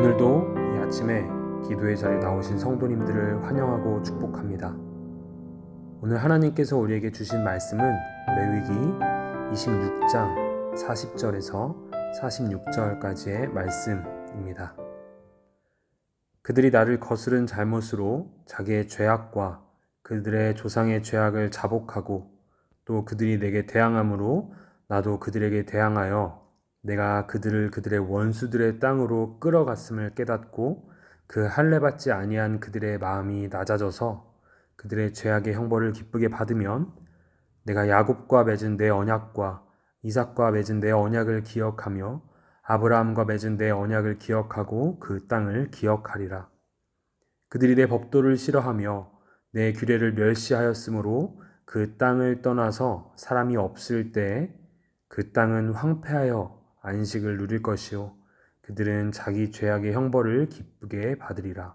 오늘도 이 아침에 기도의 자리에 나오신 성도님들을 환영하고 축복합니다. 오늘 하나님께서 우리에게 주신 말씀은 레위기 26장 40절에서 46절까지의 말씀입니다. 그들이 나를 거스른 잘못으로 자기의 죄악과 그들의 조상의 죄악을 자복하고 또 그들이 내게 대항함으로 나도 그들에게 대항하여 내가 그들을 그들의 원수들의 땅으로 끌어갔음을 깨닫고 그 할례받지 아니한 그들의 마음이 낮아져서 그들의 죄악의 형벌을 기쁘게 받으면 내가 야곱과 맺은 내 언약과 이삭과 맺은 내 언약을 기억하며 아브라함과 맺은 내 언약을 기억하고 그 땅을 기억하리라. 그들이 내 법도를 싫어하며 내 규례를 멸시하였으므로 그 땅을 떠나서 사람이 없을 때에 그 땅은 황폐하여 안식을 누릴 것이요 그들은 자기 죄악의 형벌을 기쁘게 받으리라.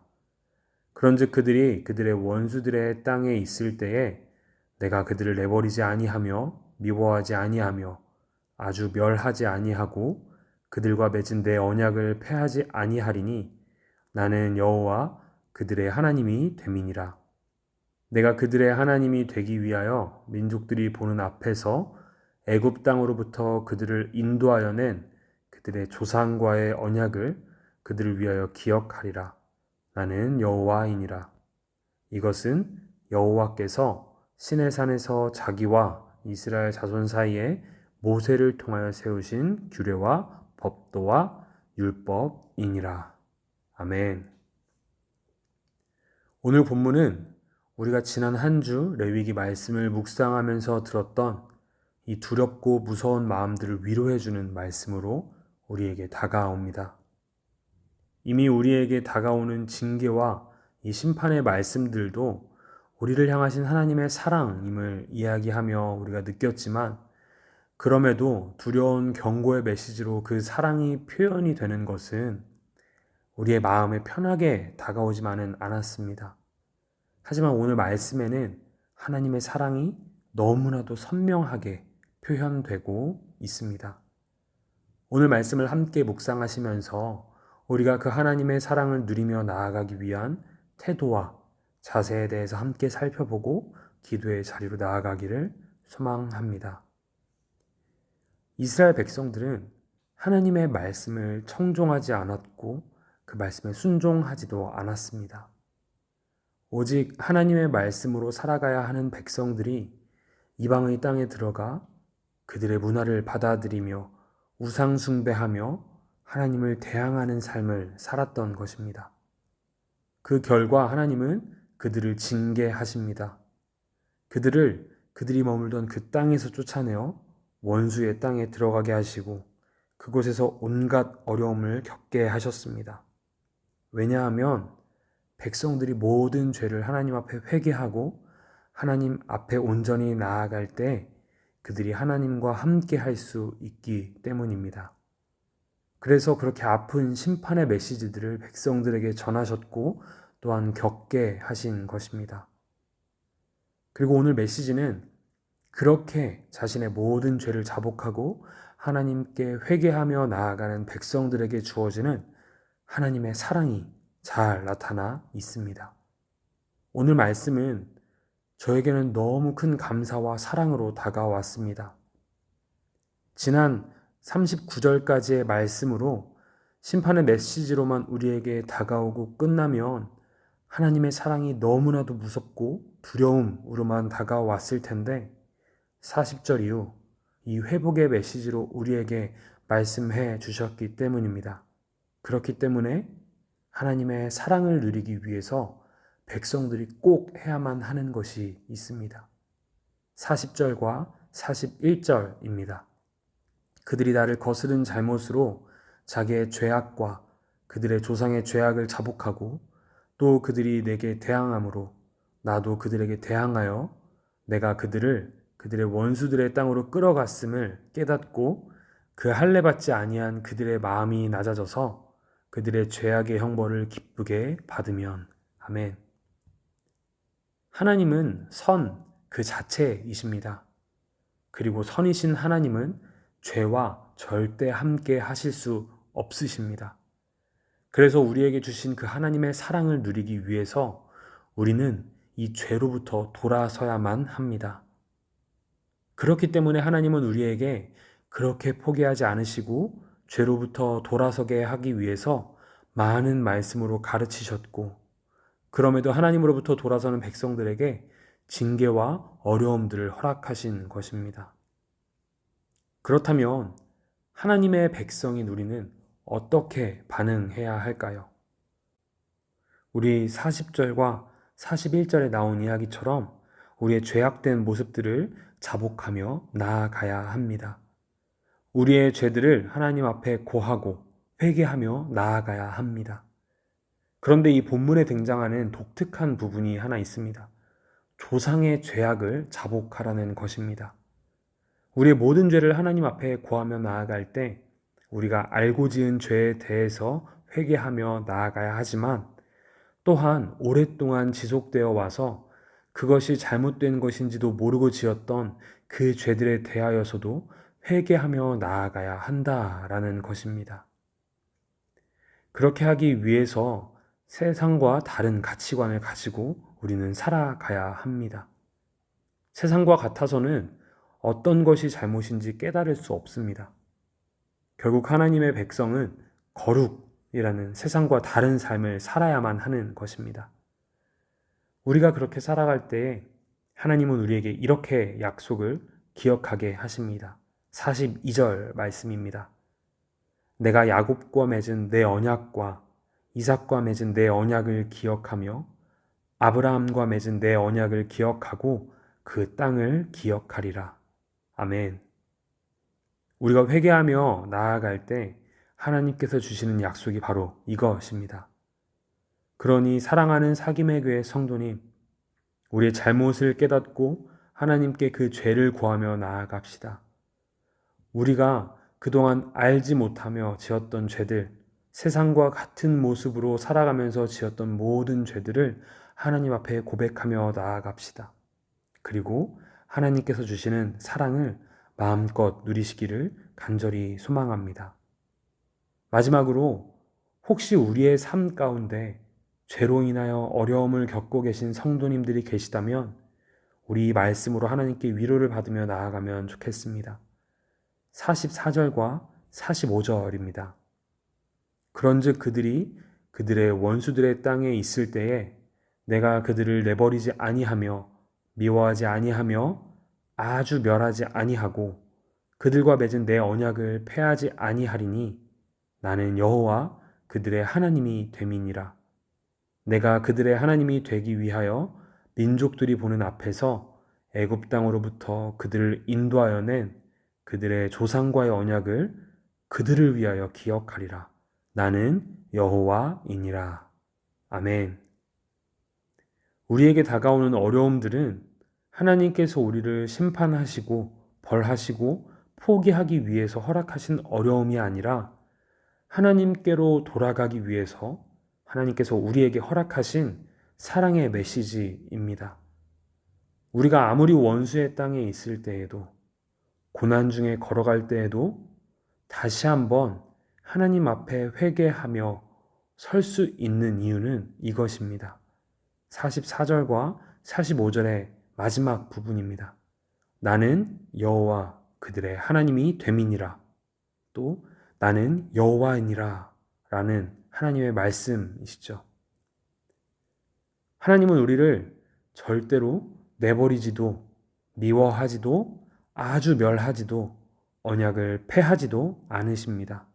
그런즉 그들이 그들의 원수들의 땅에 있을 때에 내가 그들을 내버리지 아니하며 미워하지 아니하며 아주 멸하지 아니하고 그들과 맺은 내 언약을 폐하지 아니하리니 나는 여호와 그들의 하나님이 됨이니라. 내가 그들의 하나님이 되기 위하여 민족들이 보는 앞에서 애굽 땅으로부터 그들을 인도하여 낸 그들의 조상과의 언약을 그들을 위하여 기억하리라. 나는 여호와이니라. 이것은 여호와께서 시내산에서 자기와 이스라엘 자손 사이에 모세를 통하여 세우신 규례와 법도와 율법이니라. 아멘. 오늘 본문은 우리가 지난 한 주 레위기 말씀을 묵상하면서 들었던 이 두렵고 무서운 마음들을 위로해주는 말씀으로 우리에게 다가옵니다. 이미 우리에게 다가오는 징계와 이 심판의 말씀들도 우리를 향하신 하나님의 사랑임을 이야기하며 우리가 느꼈지만 그럼에도 두려운 경고의 메시지로 그 사랑이 표현이 되는 것은 우리의 마음에 편하게 다가오지만은 않았습니다. 하지만 오늘 말씀에는 하나님의 사랑이 너무나도 선명하게 표현되고 있습니다. 오늘 말씀을 함께 묵상하시면서 우리가 그 하나님의 사랑을 누리며 나아가기 위한 태도와 자세에 대해서 함께 살펴보고 기도의 자리로 나아가기를 소망합니다. 이스라엘 백성들은 하나님의 말씀을 청종하지 않았고 그 말씀에 순종하지도 않았습니다. 오직 하나님의 말씀으로 살아가야 하는 백성들이 이방의 땅에 들어가 그들의 문화를 받아들이며 우상 숭배하며 하나님을 대항하는 삶을 살았던 것입니다. 그 결과 하나님은 그들을 징계하십니다. 그들이 머물던 그 땅에서 쫓아내어 원수의 땅에 들어가게 하시고 그곳에서 온갖 어려움을 겪게 하셨습니다. 왜냐하면 백성들이 모든 죄를 하나님 앞에 회개하고 하나님 앞에 온전히 나아갈 때 그들이 하나님과 함께 할 수 있기 때문입니다. 그래서 그렇게 아픈 심판의 메시지들을 백성들에게 전하셨고 또한 겪게 하신 것입니다. 그리고 오늘 메시지는 그렇게 자신의 모든 죄를 자복하고 하나님께 회개하며 나아가는 백성들에게 주어지는 하나님의 사랑이 잘 나타나 있습니다. 오늘 말씀은 저에게는 너무 큰 감사와 사랑으로 다가왔습니다. 지난 39절까지의 말씀으로 심판의 메시지로만 우리에게 다가오고 끝나면 하나님의 사랑이 너무나도 무섭고 두려움으로만 다가왔을 텐데 40절 이후 이 회복의 메시지로 우리에게 말씀해 주셨기 때문입니다. 그렇기 때문에 하나님의 사랑을 누리기 위해서 백성들이 꼭 해야만 하는 것이 있습니다. 40절과 41절입니다. 그들이 나를 거스른 잘못으로 자기의 죄악과 그들의 조상의 죄악을 자복하고 또 그들이 내게 대항함으로 나도 그들에게 대항하여 내가 그들을 그들의 원수들의 땅으로 끌어갔음을 깨닫고 그 할례받지 아니한 그들의 마음이 낮아져서 그들의 죄악의 형벌을 기쁘게 받으면. 아멘. 하나님은 선 그 자체이십니다. 그리고 선이신 하나님은 죄와 절대 함께 하실 수 없으십니다. 그래서 우리에게 주신 그 하나님의 사랑을 누리기 위해서 우리는 이 죄로부터 돌아서야만 합니다. 그렇기 때문에 하나님은 우리에게 그렇게 포기하지 않으시고 죄로부터 돌아서게 하기 위해서 많은 말씀으로 가르치셨고, 그럼에도 하나님으로부터 돌아서는 백성들에게 징계와 어려움들을 허락하신 것입니다. 그렇다면 하나님의 백성인 우리는 어떻게 반응해야 할까요? 우리 40절과 41절에 나온 이야기처럼 우리의 죄악된 모습들을 자복하며 나아가야 합니다. 우리의 죄들을 하나님 앞에 고하고 회개하며 나아가야 합니다. 그런데 이 본문에 등장하는 독특한 부분이 하나 있습니다. 조상의 죄악을 자복하라는 것입니다. 우리의 모든 죄를 하나님 앞에 고하며 나아갈 때 우리가 알고 지은 죄에 대해서 회개하며 나아가야 하지만, 또한 오랫동안 지속되어 와서 그것이 잘못된 것인지도 모르고 지었던 그 죄들에 대하여서도 회개하며 나아가야 한다라는 것입니다. 그렇게 하기 위해서 세상과 다른 가치관을 가지고 우리는 살아가야 합니다. 세상과 같아서는 어떤 것이 잘못인지 깨달을 수 없습니다. 결국 하나님의 백성은 거룩이라는 세상과 다른 삶을 살아야만 하는 것입니다. 우리가 그렇게 살아갈 때에 하나님은 우리에게 이렇게 약속을 기억하게 하십니다. 42절 말씀입니다. 내가 야곱과 맺은 내 언약과 이삭과 맺은 내 언약을 기억하며 아브라함과 맺은 내 언약을 기억하고 그 땅을 기억하리라. 아멘. 우리가 회개하며 나아갈 때 하나님께서 주시는 약속이 바로 이것입니다. 그러니 사랑하는 사김의 교회 성도님, 우리의 잘못을 깨닫고 하나님께 그 죄를 구하며 나아갑시다. 우리가 그동안 알지 못하며 지었던 죄들, 세상과 같은 모습으로 살아가면서 지었던 모든 죄들을 하나님 앞에 고백하며 나아갑시다. 그리고 하나님께서 주시는 사랑을 마음껏 누리시기를 간절히 소망합니다. 마지막으로 혹시 우리의 삶 가운데 죄로 인하여 어려움을 겪고 계신 성도님들이 계시다면 우리 말씀으로 하나님께 위로를 받으며 나아가면 좋겠습니다. 44절과 45절입니다. 그런즉 그들이 그들의 원수들의 땅에 있을 때에 내가 그들을 내버리지 아니하며 미워하지 아니하며 아주 멸하지 아니하고 그들과 맺은 내 언약을 폐하지 아니하리니 나는 여호와 그들의 하나님이 됨이니라. 내가 그들의 하나님이 되기 위하여 민족들이 보는 앞에서 애굽 땅으로부터 그들을 인도하여 낸 그들의 조상과의 언약을 그들을 위하여 기억하리라. 나는 여호와이니라. 아멘. 우리에게 다가오는 어려움들은 하나님께서 우리를 심판하시고 벌하시고 포기하기 위해서 허락하신 어려움이 아니라 하나님께로 돌아가기 위해서 하나님께서 우리에게 허락하신 사랑의 메시지입니다. 우리가 아무리 원수의 땅에 있을 때에도, 고난 중에 걸어갈 때에도 다시 한번 하나님 앞에 회개하며 설 수 있는 이유는 이것입니다. 44절과 45절의 마지막 부분입니다. 나는 여호와 그들의 하나님이 됨이니라. 또 나는 여호와이니라 라는 하나님의 말씀이시죠. 하나님은 우리를 절대로 내버리지도 미워하지도 아주 멸하지도 언약을 폐하지도 않으십니다.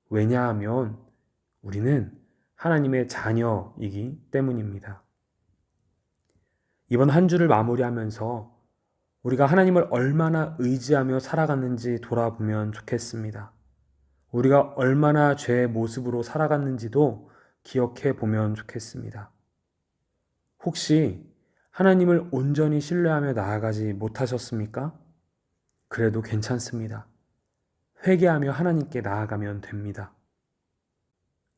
왜냐하면 우리는 하나님의 자녀이기 때문입니다. 이번 한 주를 마무리하면서 우리가 하나님을 얼마나 의지하며 살아갔는지 돌아보면 좋겠습니다. 우리가 얼마나 죄의 모습으로 살아갔는지도 기억해 보면 좋겠습니다. 혹시 하나님을 온전히 신뢰하며 나아가지 못하셨습니까? 그래도 괜찮습니다. 회개하며 하나님께 나아가면 됩니다.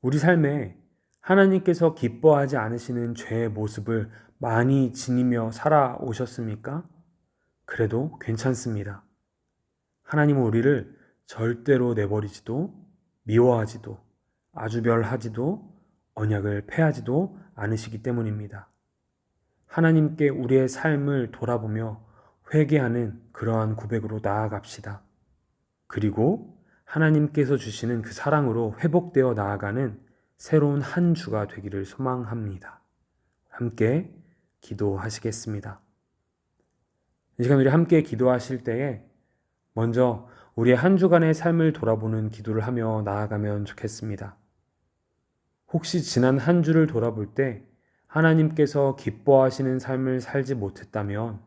우리 삶에 하나님께서 기뻐하지 않으시는 죄의 모습을 많이 지니며 살아오셨습니까? 그래도 괜찮습니다. 하나님은 우리를 절대로 내버리지도 미워하지도 아주별하지도 언약을 폐하지도 않으시기 때문입니다. 하나님께 우리의 삶을 돌아보며 회개하는 그러한 고백으로 나아갑시다. 그리고 하나님께서 주시는 그 사랑으로 회복되어 나아가는 새로운 한 주가 되기를 소망합니다. 함께 기도하시겠습니다. 이 시간 우리 함께 기도하실 때에 먼저 우리의 한 주간의 삶을 돌아보는 기도를 하며 나아가면 좋겠습니다. 혹시 지난 한 주를 돌아볼 때 하나님께서 기뻐하시는 삶을 살지 못했다면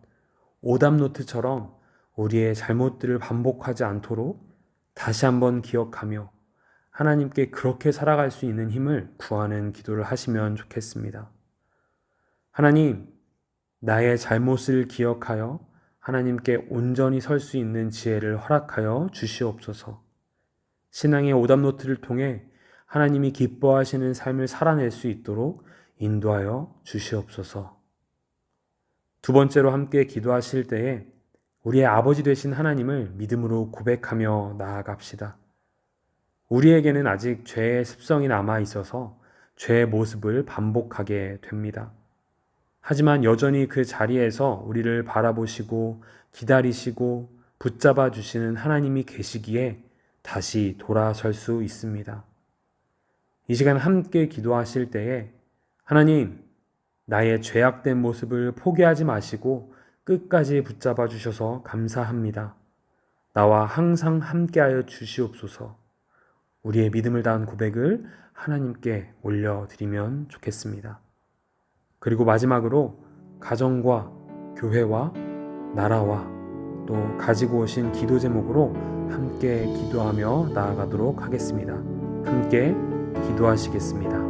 오답노트처럼 우리의 잘못들을 반복하지 않도록 다시 한번 기억하며 하나님께 그렇게 살아갈 수 있는 힘을 구하는 기도를 하시면 좋겠습니다. 하나님, 나의 잘못을 기억하여 하나님께 온전히 설 수 있는 지혜를 허락하여 주시옵소서. 신앙의 오답노트를 통해 하나님이 기뻐하시는 삶을 살아낼 수 있도록 인도하여 주시옵소서. 두 번째로 함께 기도하실 때에 우리의 아버지 되신 하나님을 믿음으로 고백하며 나아갑시다. 우리에게는 아직 죄의 습성이 남아 있어서 죄의 모습을 반복하게 됩니다. 하지만 여전히 그 자리에서 우리를 바라보시고 기다리시고 붙잡아 주시는 하나님이 계시기에 다시 돌아설 수 있습니다. 이 시간 함께 기도하실 때에 하나님, 나의 죄악된 모습을 포기하지 마시고 끝까지 붙잡아 주셔서 감사합니다. 나와 항상 함께하여 주시옵소서. 우리의 믿음을 다한 고백을 하나님께 올려드리면 좋겠습니다. 그리고 마지막으로 가정과 교회와 나라와 또 가지고 오신 기도 제목으로 함께 기도하며 나아가도록 하겠습니다. 함께 기도하시겠습니다.